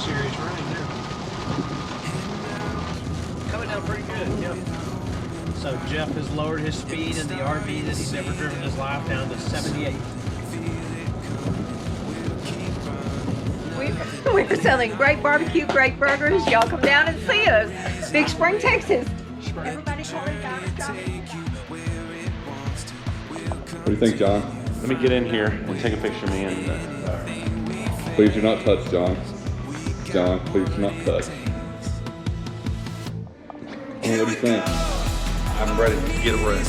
serious rain there. Coming down pretty good, yeah. So Jeff has lowered his speed in the RV that he's ever driven in his life down to 78. We're selling great barbecue, great burgers. Y'all come down and see us. Big Spring, Texas. Everybody call it John. What do you think, John? Let me get in here and take a picture of me and Please do not touch, John. John, please do not touch. What do you think? I'm ready to get ready.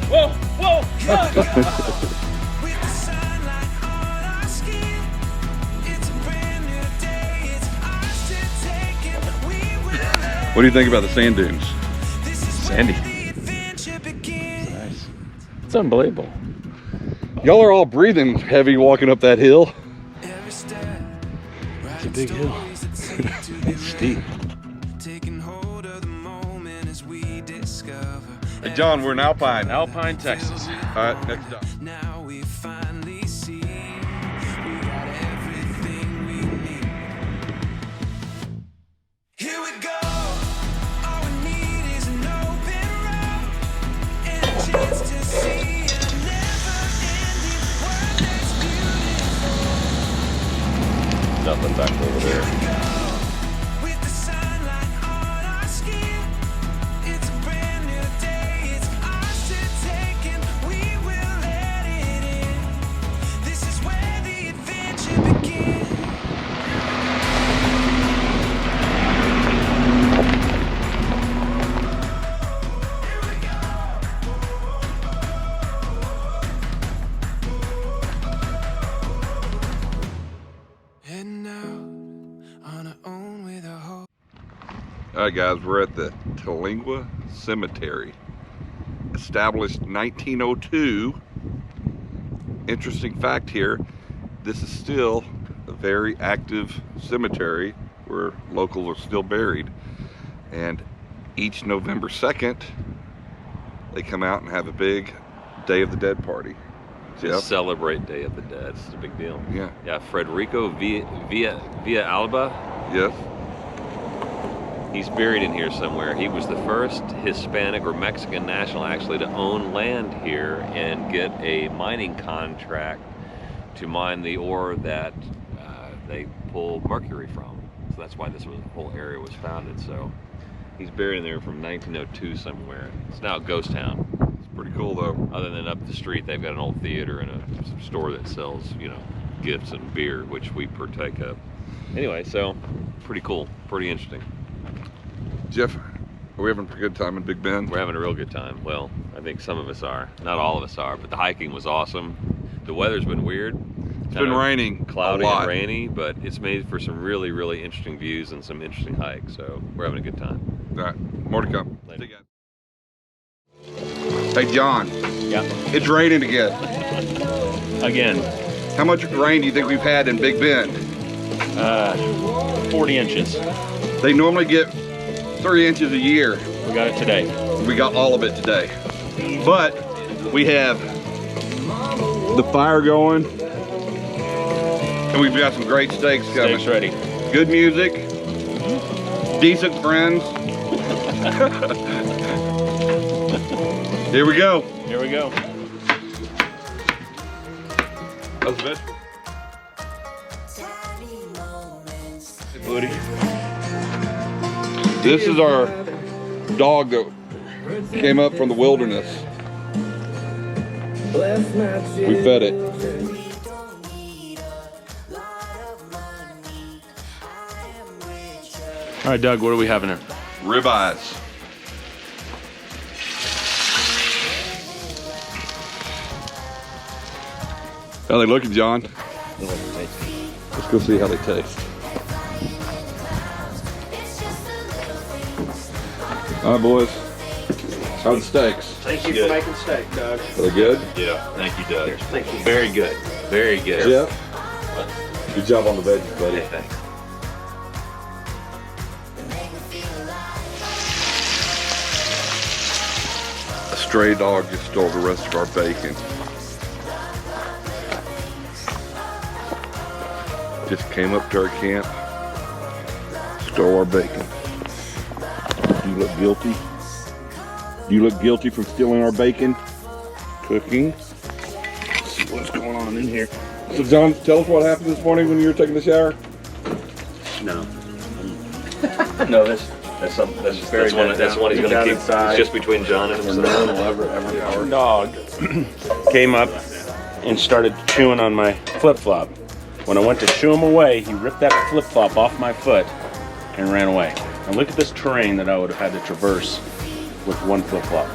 Whoa, whoa, whoa! What do you think about the sand dunes? Sandy. Nice. It's unbelievable. Y'all are all breathing heavy walking up that hill. It's a big hill. It's steep. Hey John, we're in Alpine. Alpine, Texas. All right, next up. Now we finally see we got everything we need. Here we go. All we need is an open road and a chance to see a never-ending world that's beautiful. Nothing back over there. With the sunlight on our skin, it's a brand new day. It's ours to take and we will let it in. This is where the adventure begins. Heading out on our own with a hope. All right, guys, we're at the Talingua Cemetery. Established 1902. Interesting fact here, this is still a very active cemetery where locals are still buried. And each November 2nd, they come out and have a big Day of the Dead party. To Jeff? celebrate Day of the Dead. It's a big deal. Yeah. Yeah, Federico Villa Alba. Yes. He's buried in here somewhere. He was the first Hispanic or Mexican national actually to own land here and get a mining contract to mine the ore that they pull mercury from. So that's why this whole area was founded. So he's buried in there from 1902 somewhere. It's now a ghost town. It's pretty cool though. Other than up the street, they've got an old theater and a store that sells, you know, gifts and beer, which we partake of. Anyway, so pretty cool, pretty interesting. Jeff, are we having a good time in Big Bend? We're having a real good time. Well, I think some of us are. Not all of us are, but the hiking was awesome. The weather's been weird. It's been raining Cloudy a lot. and rainy, but it's made for some really, really interesting views and some interesting hikes. So we're having a good time. All right, more to come. Later. See you guys. Hey John, Yeah. it's raining again. Again, How much rain do you think we've had in Big Bend? 40 inches. They normally get 3 inches a year. We got it today. We got all of it today. But we have the fire going, and we've got some great steaks coming. Steaks ready. Good music, decent friends. Here we go. Here we go. That's vegetable. Woody. This is our dog that came up from the wilderness. We fed it. All right, Doug, what are we having here? Ribeyes. How they looking, John? Let's go see how they taste. All right, boys. How are the steaks? Thank you for making steak, Doug. Are they good? Yeah, thank you, Doug. Thank you. Very good. Very good. Yeah. Good job on the veggies, buddy. Okay, thanks. A stray dog just stole the rest of our bacon. Just came up to our camp, stole our bacon. Do you look guilty? Do you look guilty from stealing our bacon? Cooking. Let's see what's going on in here. So John, tell us what happened this morning when you were taking the shower. No. No, that's That's one he's gonna keep. It's just between John and himself. No one will ever Dog came up and started chewing on my flip-flop. When I went to shoo him away, he ripped that flip-flop off my foot and ran away. Now look at this terrain that I would have had to traverse with one flip-flop.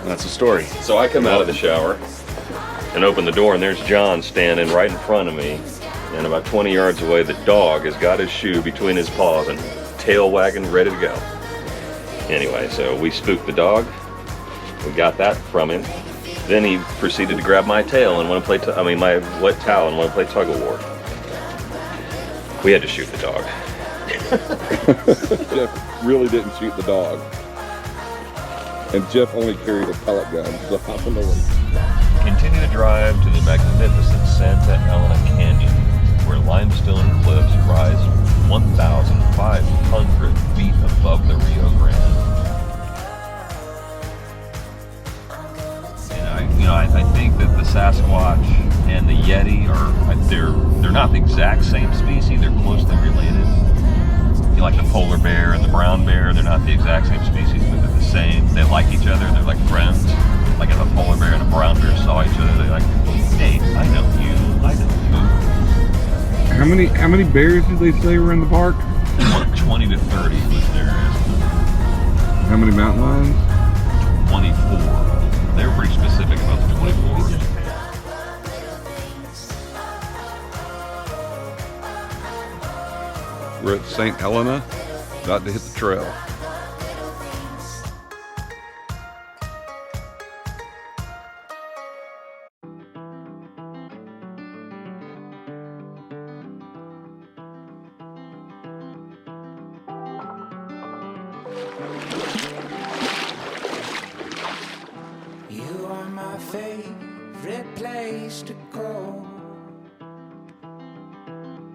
That's the story. So I come out of the shower and open the door, and there's John standing right in front of me. And about 20 yards away, the dog has got his shoe between his paws and tail wagging, ready to go. Anyway, so we spooked the dog. We got that from him. Then he proceeded to grab my tail and want to play, my wet towel and want to play tug of war. We had to shoot the dog. Jeff really didn't shoot the dog. And Jeff only carried a pellet gun, so I don't know what. Continue to drive to the magnificent Santa Elena Canyon, where limestone cliffs rise 1,500 feet above the Rio Grande. And I think that the Sasquatch and the Yeti they're not the exact same species. They're closely related. Like the polar bear and the brown bear, they're not the exact same species, but they're the same. They like each other. They're like friends. Like if a polar bear and a brown bear saw each other, they're like, hey, I know you. I know you. How many bears did they say were in the park? 20 to 30 was their estimate. How many mountain lions? 24. They were pretty specific about the 24. We're at St. Helena, about to hit the trail. You are my favorite place to go.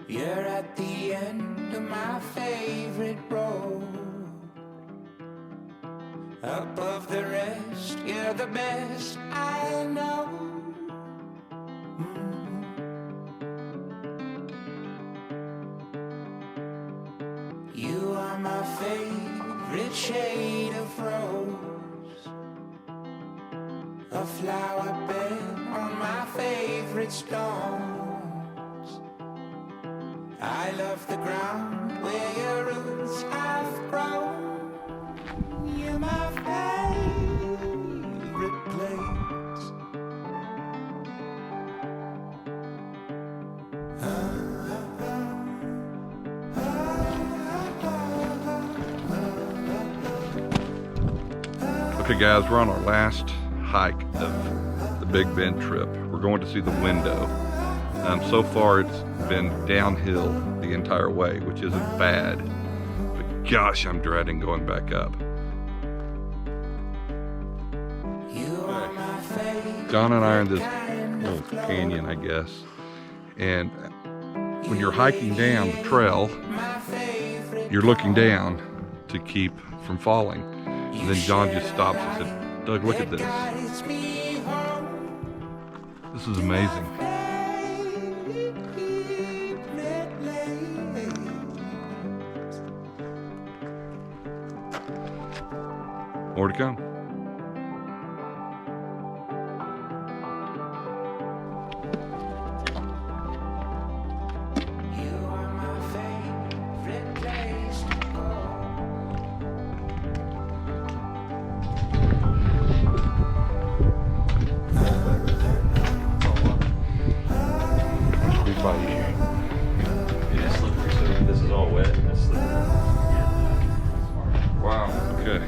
You're at the end of my favorite road. Above the rest, you're the best I know. You are my favorite shade of rose. A flower bed on my favorite stones. I love the ground where your roots have grown. You're my favorite place. Okay guys, we're on our last hike of the Big Bend trip. We're going to see the window. So far it's been downhill the entire way, which isn't bad, but gosh, I'm dreading going back up. John and I are in this little canyon, I guess, and when you're hiking down the trail, you're looking down to keep from falling. And then John just stops and said, Doug, look at this. This is amazing. More to come. It's slippery, so this is all wet and it's slippery. Wow, okay.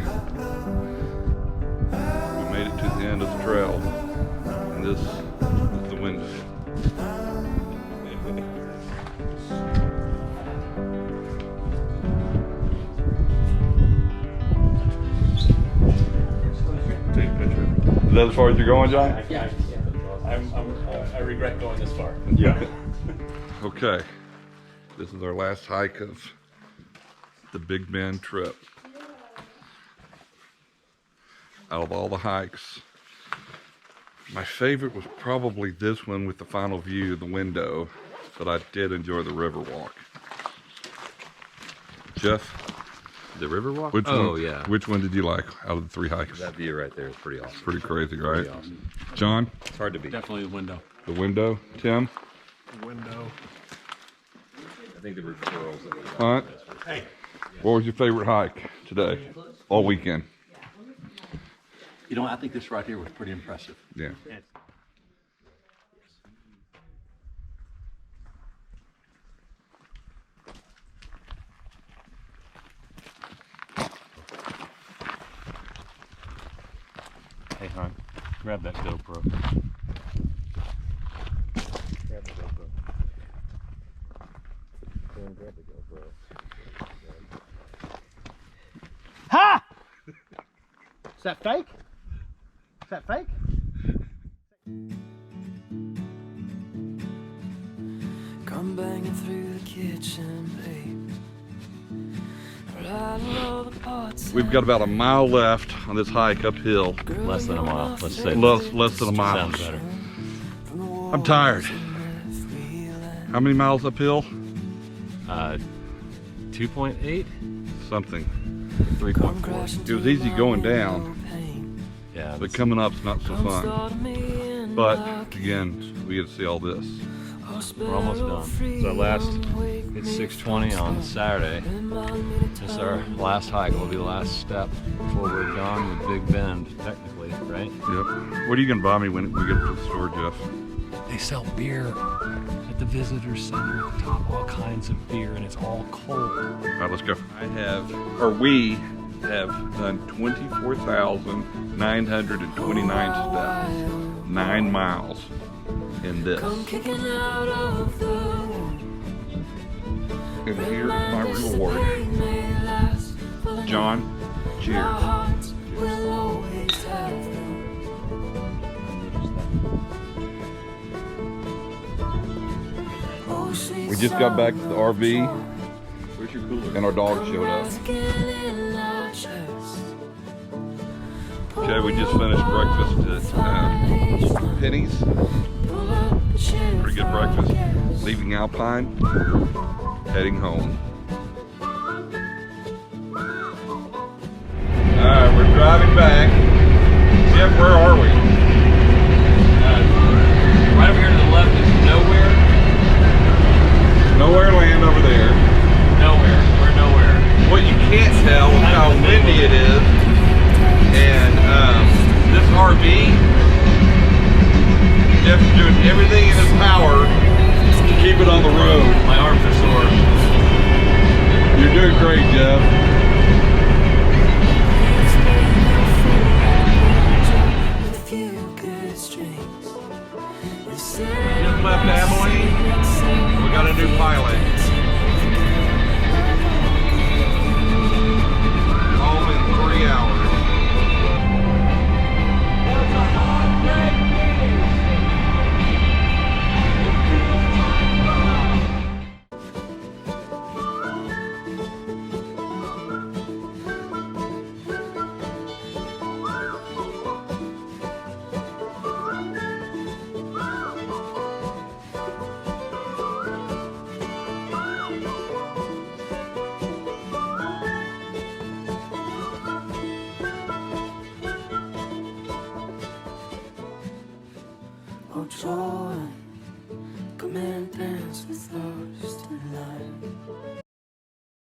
We made it to the end of the trail, and this is the window. that as far as you're going, John? Yeah, I regret going this far. Yeah. Okay. This is our last hike of the Big Bend trip. Out of all the hikes, my favorite was probably this one with the final view of the window, but I did enjoy the river walk. Jeff, The river walk? which oh, one? yeah. Which one did you like out of the three hikes? That view right there is pretty awesome. Pretty crazy, right? Pretty awesome. John, It's hard to beat. Definitely the window. the window. Tim, Window. I think the referrals that we got. Hunt. What was your favorite hike today? All weekend. You know, I think this right here was pretty impressive. Yeah. Hey, Hunt, grab that GoPro. Grab the GoPro. Grab the GoPro. Ha! Is that fake? Is that fake? Come banging through the kitchen, babe. Right below the pots. We've got about a mile left on this hike uphill. Less than a mile. Let's say Less than a mile. sounds better. I'm tired. How many miles uphill? 2.8, Something. 3.4. It was easy going down, Yeah, but coming up's not so fun. But again, we get to see all this. we're almost done. So it's 6:20 on Saturday. This is our last hike. It'll be the last step before we're done with Big Bend, technically, right? Yep. What are you gonna buy me when we get to the store, Jeff? They sell beer at the visitor center at the top, all kinds of beer, and it's all cold. All right, let's go. We have done 24,929 steps, 9 miles in this. Kicking out of the And here is my reward. John, cheers. hearts will always have them. Oh, sweet We just got back to the RV, Where's your cooler? and our dog showed up. in our chest. Okay, we just finished breakfast at Penny's. Pull up a chair Pretty good breakfast. Leaving Alpine, heading home. Alright, we're driving back. Jeff, where are we? Right over here to the left is nowhere. Nowhere land over there. Nowhere. We're nowhere. What you can't tell is how windy it is. And this RV, Jeff's doing everything in his power to keep it on the road. My arms are sore. You're doing great, Jeff. with you good strings. Just left Abilene. We got a new pilot. Home in 3 hours. Oh, joy, come and dance with us tonight.